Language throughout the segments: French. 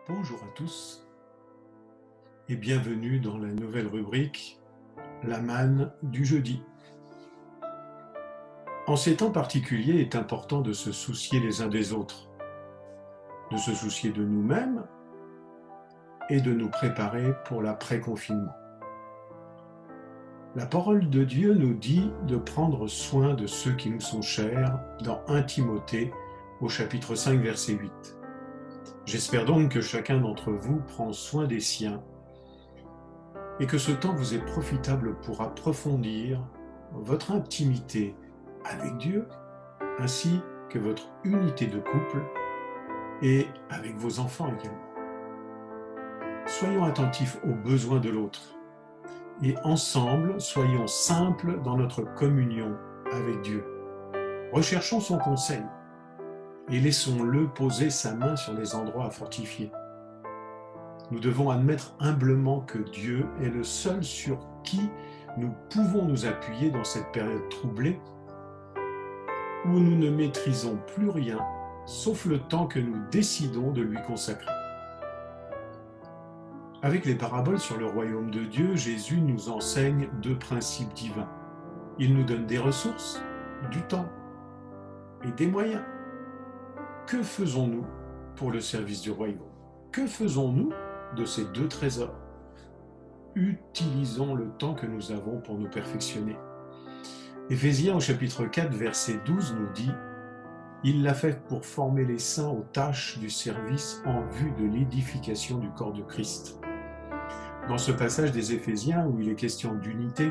Bonjour à tous et bienvenue dans la nouvelle rubrique La manne du jeudi. En ces temps particuliers, il est important de se soucier les uns des autres, de se soucier de nous-mêmes et de nous préparer pour l'après-confinement. La parole de Dieu nous dit de prendre soin de ceux qui nous sont chers dans 1 Timothée au chapitre 5 verset 8. J'espère donc que chacun d'entre vous prend soin des siens et que ce temps vous est profitable pour approfondir votre intimité avec Dieu, ainsi que votre unité de couple et avec vos enfants également. Soyons attentifs aux besoins de l'autre et ensemble, soyons simples dans notre communion avec Dieu. Recherchons son conseil et laissons-le poser sa main sur les endroits à fortifier. Nous devons admettre humblement que Dieu est le seul sur qui nous pouvons nous appuyer dans cette période troublée où nous ne maîtrisons plus rien, sauf le temps que nous décidons de lui consacrer. Avec les paraboles sur le royaume de Dieu, Jésus nous enseigne deux principes divins. Il nous donne des ressources, du temps et des moyens. Que faisons-nous pour le service du royaume? Que faisons-nous de ces deux trésors? Utilisons le temps que nous avons pour nous perfectionner. Éphésiens au chapitre 4, verset 12 nous dit « Il l'a fait pour former les saints aux tâches du service en vue de l'édification du corps de Christ. » Dans ce passage des Éphésiens où il est question d'unité,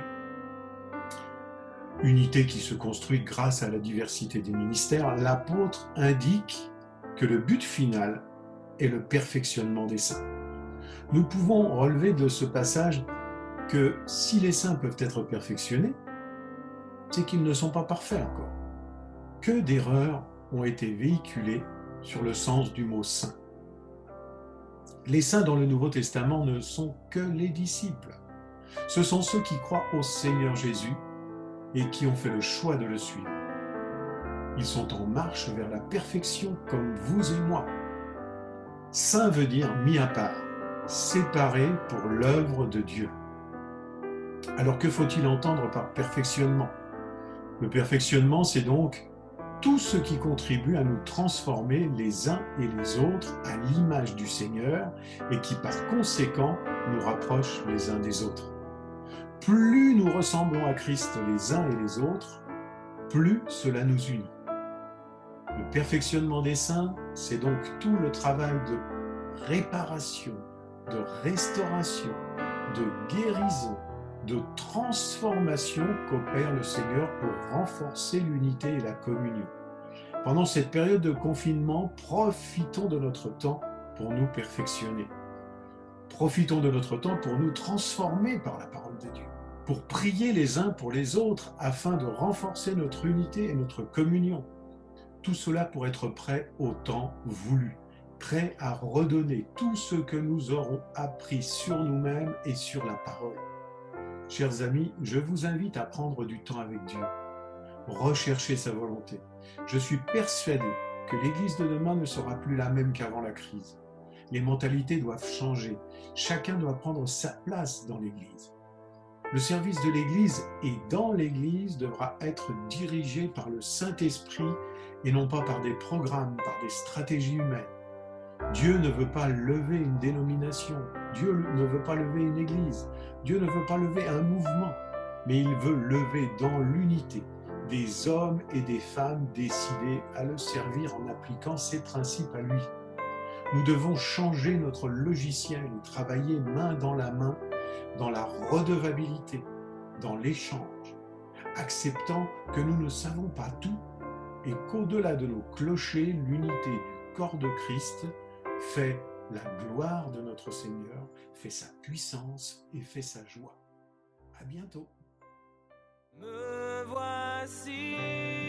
unité qui se construit grâce à la diversité des ministères, l'apôtre indique que le but final est le perfectionnement des saints. Nous pouvons relever de ce passage que si les saints peuvent être perfectionnés, c'est qu'ils ne sont pas parfaits encore. Que d'erreurs ont été véhiculées sur le sens du mot saint. Les saints dans le Nouveau Testament ne sont que les disciples. Ce sont ceux qui croient au Seigneur Jésus et qui ont fait le choix de le suivre. Ils sont en marche vers la perfection comme vous et moi. Saint veut dire mis à part, séparé pour l'œuvre de Dieu. Alors que faut-il entendre par perfectionnement? Le perfectionnement, c'est donc tout ce qui contribue à nous transformer les uns et les autres à l'image du Seigneur et qui par conséquent nous rapproche les uns des autres. Plus nous ressemblons à Christ les uns et les autres, plus cela nous unit. Le perfectionnement des saints, c'est donc tout le travail de réparation, de restauration, de guérison, de transformation qu'opère le Seigneur pour renforcer l'unité et la communion. Pendant cette période de confinement, profitons de notre temps pour nous perfectionner. Profitons de notre temps pour nous transformer par la parole de Dieu, pour prier les uns pour les autres afin de renforcer notre unité et notre communion. Tout cela pour être prêt au temps voulu, prêt à redonner tout ce que nous aurons appris sur nous-mêmes et sur la parole. Chers amis, je vous invite à prendre du temps avec Dieu. Recherchez sa volonté. Je suis persuadé que l'Église de demain ne sera plus la même qu'avant la crise. Les mentalités doivent changer. Chacun doit prendre sa place dans l'Église. Le service de l'Église et dans l'Église devra être dirigé par le Saint-Esprit et non pas par des programmes, par des stratégies humaines. Dieu ne veut pas lever une dénomination, Dieu ne veut pas lever une église, Dieu ne veut pas lever un mouvement, mais il veut lever dans l'unité des hommes et des femmes décidés à le servir en appliquant ses principes à lui. Nous devons changer notre logiciel et travailler main dans la main dans la redevabilité, dans l'échange, acceptant que nous ne savons pas tout et qu'au-delà de nos clochers, l'unité du corps de Christ fait la gloire de notre Seigneur, fait sa puissance et fait sa joie. À bientôt. Me voici.